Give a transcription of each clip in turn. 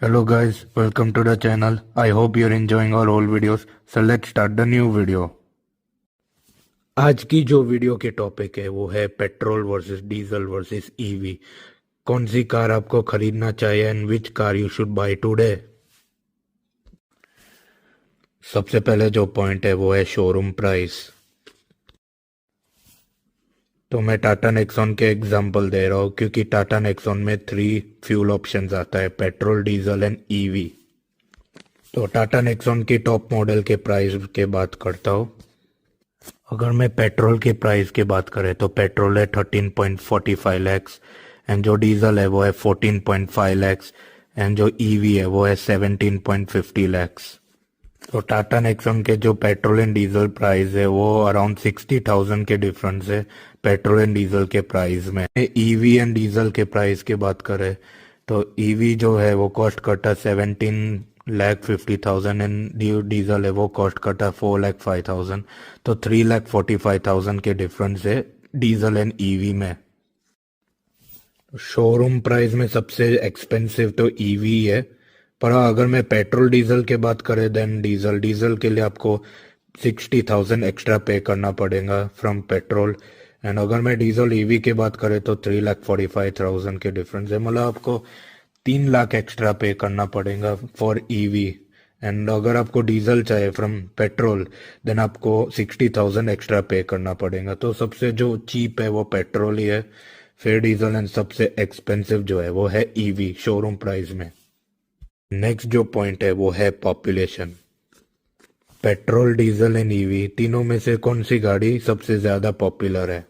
Hello guys, welcome to the channel. I hope you're enjoying our old videos. So let's start the new video. आज की जो video के topic है वो है petrol versus diesel versus EV. कौन सी car आपको खरीदना चाहिए and which car you should by today. सबसे पहले जो पॉइंट है वो है शोरूम प्राइस। तो मैं टाटा नेक्सॉन के एग्जांपल दे रहा हूँ क्योंकि टाटा नेक्सॉन में 3 फ्यूल ऑप्शंस आता है, पेट्रोल, डीजल एंड ईवी। तो टाटा नेक्सॉन की टॉप मॉडल के प्राइस के बात करता हूँ। अगर मैं पेट्रोल के प्राइस की बात करें तो पेट्रोल है 13.45 लैक्स एंड जो डीजल है वो है 14.5 लैक्स एंड जो ईवी है वो है 17.50 लैक्स। तो टाटा नेक्सॉन के जो पेट्रोल एंड डीजल प्राइस है वो अराउंड 60,000 के डिफरेंस है पेट्रोल एंड डीजल के प्राइस में। ईवी एंड डीजल के प्राइस की बात करें तो ईवी जो है वो कॉस्ट कटा 17,50,000 एंड डीजल है वो कॉस्ट कटा 4,05,000। तो 3,45,000 के डिफरेंस है डीजल एंड ईवी में। शोरूम प्राइस में सबसे एक्सपेंसिव तो ईवी है, पर अगर मैं पेट्रोल डीजल के बात करें देन डीजल के लिए आपको 60,000 एक्स्ट्रा पे करना पड़ेगा फ्रॉम पेट्रोल। एंड अगर मैं डीजल ईवी की बात करें तो 3,45,000 के डिफरेंस है, मतलब आपको 3 लाख एक्स्ट्रा पे करना पड़ेगा फॉर ईवी। एंड अगर आपको डीजल चाहिए फ्रॉम पेट्रोल देन आपको 60,000 एक्स्ट्रा पे करना पड़ेगा। तो सबसे जो चीप है वो पेट्रोल ही है, फिर डीजल एंड सबसे एक्सपेंसिव जो है वो है ईवी शोरूम प्राइस में। नेक्स्ट जो पॉइंट है वो है population. Petrol, diesel and EV तीनों में से कौन सी गाड़ी सबसे ज्यादा पॉपुलर है।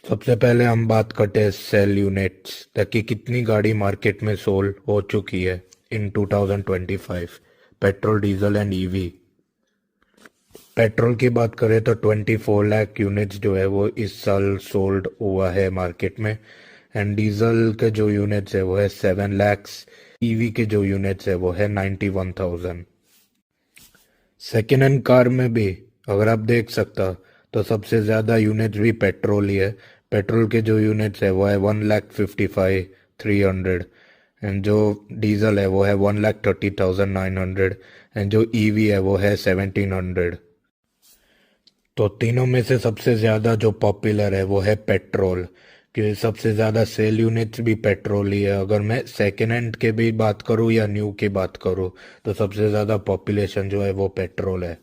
सबसे पहले हम बात करते हैं सेल यूनिट्स, ताकि कितनी गाड़ी मार्केट में सोल्ड हो चुकी है इन 2025 petrol, diesel and EV. Petrol की बात करें तो 24 लाख यूनिट्स जो है वो इस साल सोल्ड हुआ है मार्केट में। एंड डीजल के जो यूनिट्स है वो है 7 लैक्स। ईवी के जो यूनिट्स है वो है 91,000। सेकेंड हैंड कार में भी अगर आप देख सकता तो सबसे ज्यादा यूनिट्स भी पेट्रोल ही है। पेट्रोल के जो यूनिट्स है वो है 1,55,300 एंड जो डीजल है वो है 1,30,900 एंड जो ईवी है वो है 1,700। तो तीनों में से सबसे ज्यादा जो पॉपुलर है वो है पेट्रोल, कि सबसे ज्यादा सेल यूनिट्स भी पेट्रोल ही है। अगर मैं सेकेंड हैंड के भी बात करूँ या न्यू की बात करूँ तो सबसे ज्यादा पॉपुलेशन जो है वो पेट्रोल है,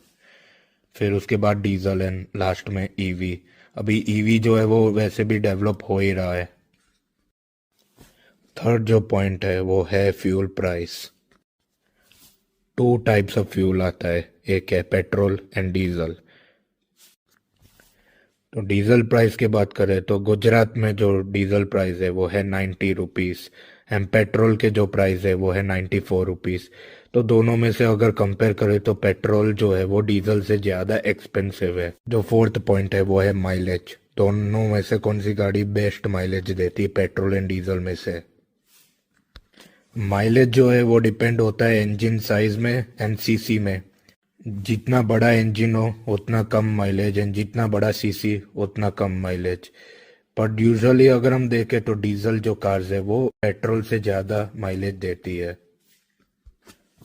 फिर उसके बाद डीजल एंड लास्ट में ईवी। अभी ईवी जो है वो वैसे भी डेवलप हो ही रहा है। थर्ड जो पॉइंट है वो है fuel price. 2 types of fuel आता है, एक है पेट्रोल एंड डीजल। तो डीजल प्राइस की बात करें तो गुजरात में जो डीजल प्राइस है वो है 90 रुपीज़ एंड पेट्रोल के जो प्राइस है वो है 94 रुपीज़। तो दोनों में से अगर कंपेयर करें तो पेट्रोल जो है वो डीजल से ज़्यादा एक्सपेंसिव है। जो फोर्थ पॉइंट है वो है माइलेज। दोनों में से कौन सी गाड़ी बेस्ट माइलेज देती है पेट्रोल एंड डीजल में से। माइलेज जो है वो डिपेंड होता है इंजन साइज में एंड सीसी में। जितना बड़ा इंजन हो उतना कम माइलेज एंड जितना बड़ा सीसी उतना कम माइलेज। पर यूजुअली अगर हम देखें तो डीजल जो कार्स है वो पेट्रोल से ज़्यादा माइलेज देती है।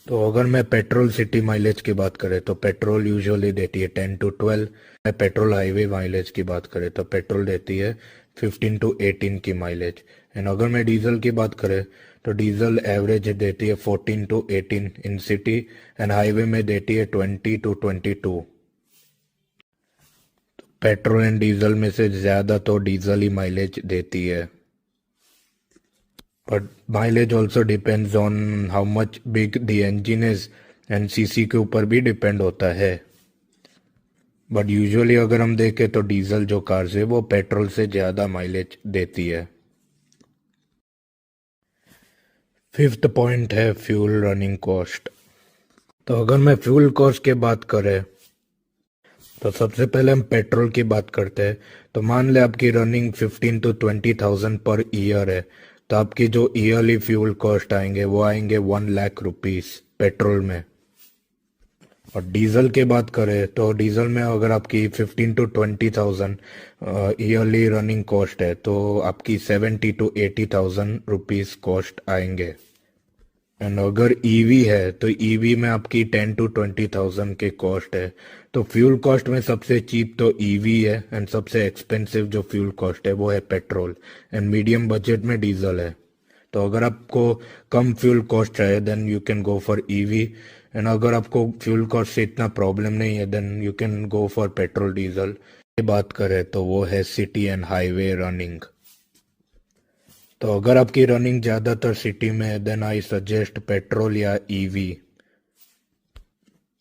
तो अगर मैं पेट्रोल सिटी माइलेज की बात करें तो पेट्रोल यूजुअली देती है 10 to 12। मैं पेट्रोल हाईवे माइलेज की बात करें तो पेट्रोल देती है 15 to 18 की माइलेज। एंड अगर मैं डीजल की बात करें तो डीजल एवरेज देती है 14 to 18 in city and highway में देती है 20 to 22। पेट्रोल एंड डीजल में से ज़्यादा तो डीजल ही माइलेज देती है, but mileage also depends on how much big the engine is and CC के ऊपर भी डिपेंड होता है। बट यूजुअली अगर हम देखें तो डीजल जो कार्स है वो पेट्रोल से ज़्यादा माइलेज देती है। फिफ्थ पॉइंट है फ्यूल रनिंग कॉस्ट। तो अगर मैं फ्यूल कॉस्ट की बात करें तो सबसे पहले हम पेट्रोल की बात करते हैं। तो मान ले आपकी रनिंग 15 to 20,000 पर ईयर है, तो आपकी जो ईयरली फ्यूल कॉस्ट आएंगे वो आएंगे 1 लाख रुपीस पेट्रोल में। और डीजल की बात करें तो डीजल में अगर आपकी 15 to 20,000 ईयरली रनिंग कॉस्ट है तो आपकी 70 to 80,000 रुपीज कॉस्ट आएंगे। एंड अगर ईवी है तो ईवी में आपकी 10 to 20,000 के कॉस्ट है। तो फ्यूल कॉस्ट में सबसे चीप तो ईवी है एंड सबसे एक्सपेंसिव जो फ्यूल कॉस्ट है वो है पेट्रोल एंड मीडियम बजट में डीजल है। तो अगर आपको कम फ्यूल कॉस्ट चाहिए then you can go for EV and अगर आपको फ्यूल कॉस्ट से इतना प्रॉब्लम नहीं है then you can go for petrol diesel. ये बात करें तो वो है सिटी एंड हाईवे रनिंग। तो अगर आपकी रनिंग ज़्यादातर सिटी में है देन आई सजेस्ट पेट्रोल या ईवी।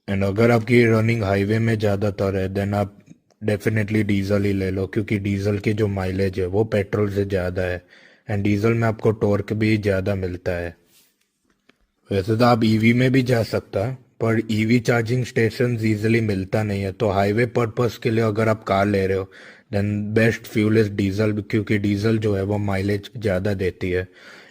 एंड अगर आपकी रनिंग हाईवे में ज़्यादातर है देन आप डेफिनेटली डीजल ही ले लो क्योंकि डीजल की जो माइलेज है वो पेट्रोल से ज़्यादा है एंड डीजल में आपको टॉर्क भी ज़्यादा मिलता है। वैसे तो आप ईवी में भी जा सकता पर ईवी चार्जिंग स्टेशन इजीली मिलता नहीं है। तो हाईवे पर्पस के लिए अगर आप कार ले रहे हो then best fuel is diesel क्योंकि डीजल जो है वो माइलेज ज़्यादा देती है।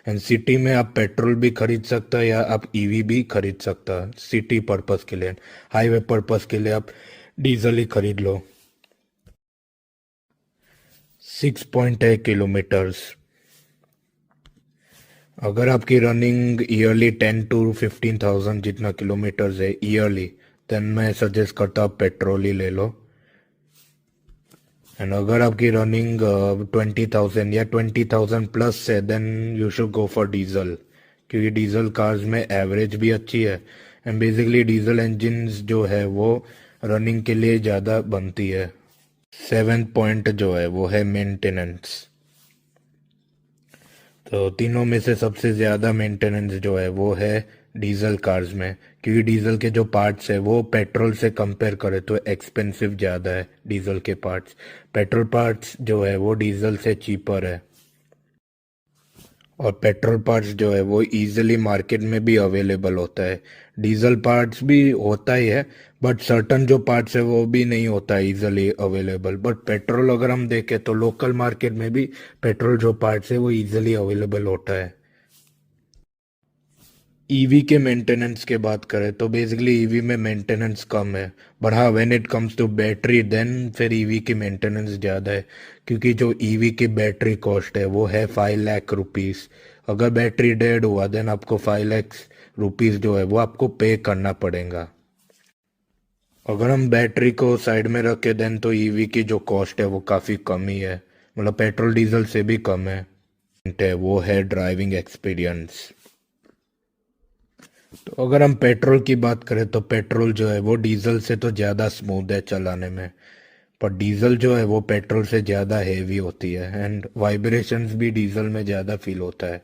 एंड सिटी में आप पेट्रोल भी खरीद सकता है या आप ईवी भी खरीद सकता है सिटी पर्पस के लिए। हाईवे पर्पस के लिए आप डीजल ही खरीद लो। 6.8 किलोमीटर्स। अगर आपकी रनिंग ईयरली 10 to 15,000 जितना किलोमीटर्स है ईयरली देन मैं सजेस्ट करता हूँ पेट्रोल ही ले लो। एंड अगर आपकी रनिंग 20,000 या 20,000 प्लस है then you should go for diesel क्योंकि डीजल कार्स में एवरेज भी अच्छी है एंड बेसिकली डीजल इंजन्स जो है वो रनिंग के लिए ज़्यादा बनती है। 7 पॉइंट जो है वो है मेंटेनेंस। तो तीनों में से सबसे ज़्यादा मेंटेनेंस जो है वो है डीजल कार्स में क्योंकि डीजल के जो पार्ट्स है वो पेट्रोल से कंपेयर करें तो एक्सपेंसिव ज़्यादा है डीजल के पार्ट्स। पेट्रोल पार्ट्स जो है वो डीजल से चीपर है और पेट्रोल पार्ट्स जो है वो इजीली मार्केट में भी अवेलेबल होता है। डीजल पार्ट्स भी होता ही है बट सर्टन जो पार्ट्स है वो भी नहीं होता इजीली अवेलेबल। बट पेट्रोल अगर हम देखें तो लोकल मार्केट में भी पेट्रोल जो पार्ट्स है वो इजीली अवेलेबल होता है। ईवी के मेंटेनेंस के बात करें तो बेसिकली ईवी में मेंटेनेंस कम है बट हाँ when it comes to battery then फिर ईवी की मेंटेनेंस ज़्यादा है क्योंकि जो ईवी की बैटरी कॉस्ट है वो है 5 लाख रुपीज़। अगर बैटरी डेड हुआ देन आपको 5 लाख रुपीज़ जो है वो आपको पे करना पड़ेगा। अगर हम बैटरी को साइड में रखें देन तो ईवी की जो कॉस्ट है वो काफ़ी कम ही है मतलब पेट्रोल डीजल से भी कम है वो है ड्राइविंग एक्सपीरियंस। तो अगर हम पेट्रोल की बात करें तो पेट्रोल जो है वो डीजल से तो ज़्यादा स्मूथ है चलाने में पर डीजल जो है वो पेट्रोल से ज़्यादा हेवी होती है एंड वाइब्रेशंस भी डीजल में ज़्यादा फील होता है।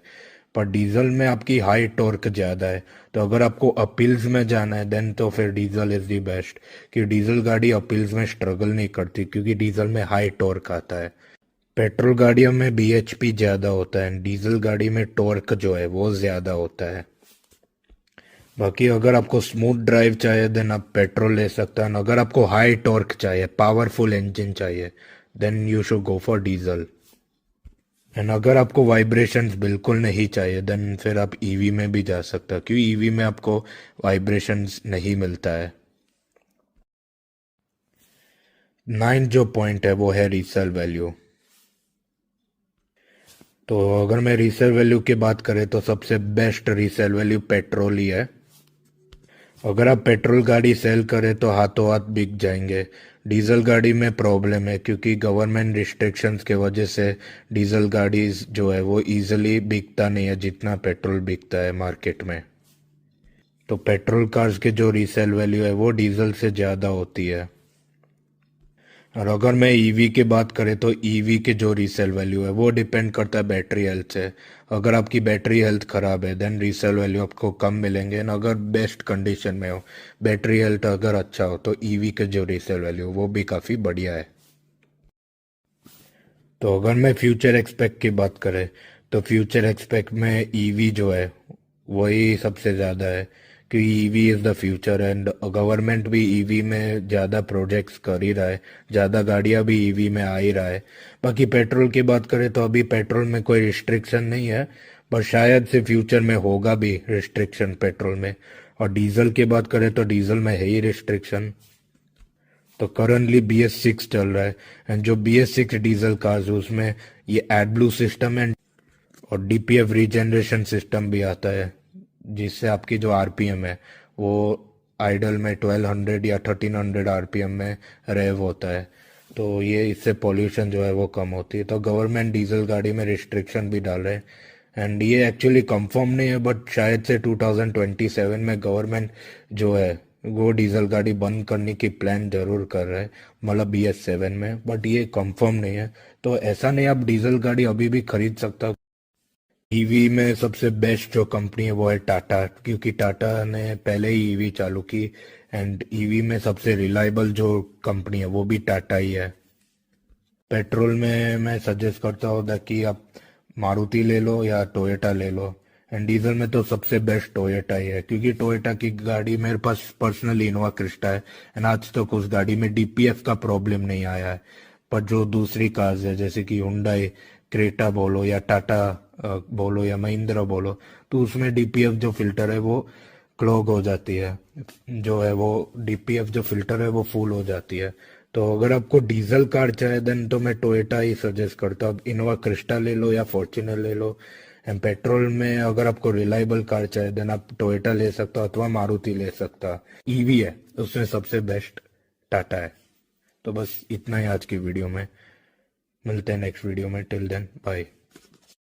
पर डीजल में आपकी हाई टॉर्क ज़्यादा है तो अगर आपको अपील्स में जाना है देन तो फिर डीजल इज़ दी बेस्ट कि डीजल गाड़ी अपील्स में स्ट्रगल नहीं करती क्योंकि डीजल में हाई टॉर्क आता है। पेट्रोल गाड़ियों में बीएचपी ज़्यादा होता है डीजल गाड़ी में टॉर्क जो है वो ज़्यादा होता है। बाकी अगर आपको स्मूथ ड्राइव चाहिए देन आप पेट्रोल ले सकते हैं अगर आपको हाई टॉर्क चाहिए पावरफुल इंजन चाहिए then you should go for diesel. And अगर आपको वाइब्रेशंस बिल्कुल नहीं चाहिए देन फिर आप ईवी में भी जा सकते हो क्योंकि ईवी में आपको वाइब्रेशंस नहीं मिलता है। 9 जो पॉइंट है वो है रीसेल वैल्यू। तो अगर मैं रीसेल वैल्यू की बात करें तो सबसे बेस्ट रीसेल वैल्यू पेट्रोल ही है। अगर आप पेट्रोल गाड़ी सेल करें तो हाथों हाथ बिक जाएंगे। डीजल गाड़ी में प्रॉब्लम है क्योंकि गवर्नमेंट रिस्ट्रिक्शंस के वजह से डीजल गाड़ी जो है वो इजीली बिकता नहीं है जितना पेट्रोल बिकता है मार्केट में। तो पेट्रोल कार्स के जो रीसेल वैल्यू है वो डीजल से ज़्यादा होती है। और अगर मैं ईवी की बात करें तो ईवी के जो रीसेल वैल्यू है वो डिपेंड करता है बैटरी हेल्थ से। अगर आपकी बैटरी हेल्थ ख़राब है देन रीसेल वैल्यू आपको कम मिलेंगे और अगर बेस्ट कंडीशन में हो बैटरी हेल्थ अगर अच्छा हो तो ईवी के जो रीसेल वैल्यू वो भी काफ़ी बढ़िया है। तो अगर मैं फ्यूचर एक्सपेक्ट की बात करें तो फ्यूचर एक्सपेक्ट में ईवी जो है वही सबसे ज़्यादा है क्योंकि EV is the future and government भी ईवी में ज़्यादा प्रोजेक्ट्स कर ही रहा है ज़्यादा गाड़ियाँ भी ईवी में आ ही रहा है। बाकी पेट्रोल की बात करें तो अभी पेट्रोल में कोई रिस्ट्रिक्शन नहीं है पर शायद से फ्यूचर में होगा भी रिस्ट्रिक्शन पेट्रोल में। और डीजल की बात करें तो डीजल में है ही रिस्ट्रिक्शन। तो करंटली BS6 चल रहा है, एंड जो BS6 डीजल कार्स है उसमें ये एडब्लू सिस्टम है और DPF रीजनरेशन सिस्टम भी आता है, जिससे आपकी जो आरपीएम है वो आइडल में 1200 या 1300 आरपीएम में रेव होता है। तो ये इससे पोल्यूशन जो है वो कम होती है। तो गवर्नमेंट डीजल गाड़ी में रिस्ट्रिक्शन भी डाल रहे हैं, एंड ये एक्चुअली कंफर्म नहीं है, बट शायद से 2027 में गवर्नमेंट जो है वो डीजल गाड़ी बंद करने की प्लान जरूर कर रहा है, मतलब BS7 में, बट ये कंफर्म नहीं है। तो ऐसा नहीं आप डीजल गाड़ी अभी भी खरीद सकता। ईवी में सबसे बेस्ट जो कंपनी है वो है टाटा, क्योंकि टाटा ने पहले ही ईवी चालू की, एंड ईवी में सबसे रिलायबल जो कंपनी है वो भी टाटा ही है। पेट्रोल में मैं सजेस्ट करता हूँ कि आप मारुति ले लो या टोयोटा ले लो, एंड डीजल में तो सबसे बेस्ट टोयोटा ही है, क्योंकि टोयोटा की गाड़ी मेरे पास पर्सनली इनोवा क्रिस्टा है, एंड आज तक उस गाड़ी में DPF का प्रॉब्लम नहीं आया है। पर जो दूसरी कार्स है जैसे कि हुंडई क्रेटा बोलो या टाटा बोलो या महिंद्रा बोलो, तो उसमें DPF जो फिल्टर है वो क्लॉग हो जाती है, जो है वो DPF जो फिल्टर है वो फुल हो जाती है। तो अगर आपको डीजल कार चाहिए देन तो मैं टोयोटा ही सजेस्ट करता हूँ। इनोवा क्रिस्टा ले लो या फॉर्च्यूनर ले लो। एंड पेट्रोल में अगर आपको रिलायबल कार चाहिए देन आप टोयोटा ले सकते हो अथवा मारुति ले सकता हो। ईवी है उसमें सबसे बेस्ट टाटा है। तो बस इतना ही आज की वीडियो में, मिलते हैं नेक्स्ट वीडियो में। Till then bye.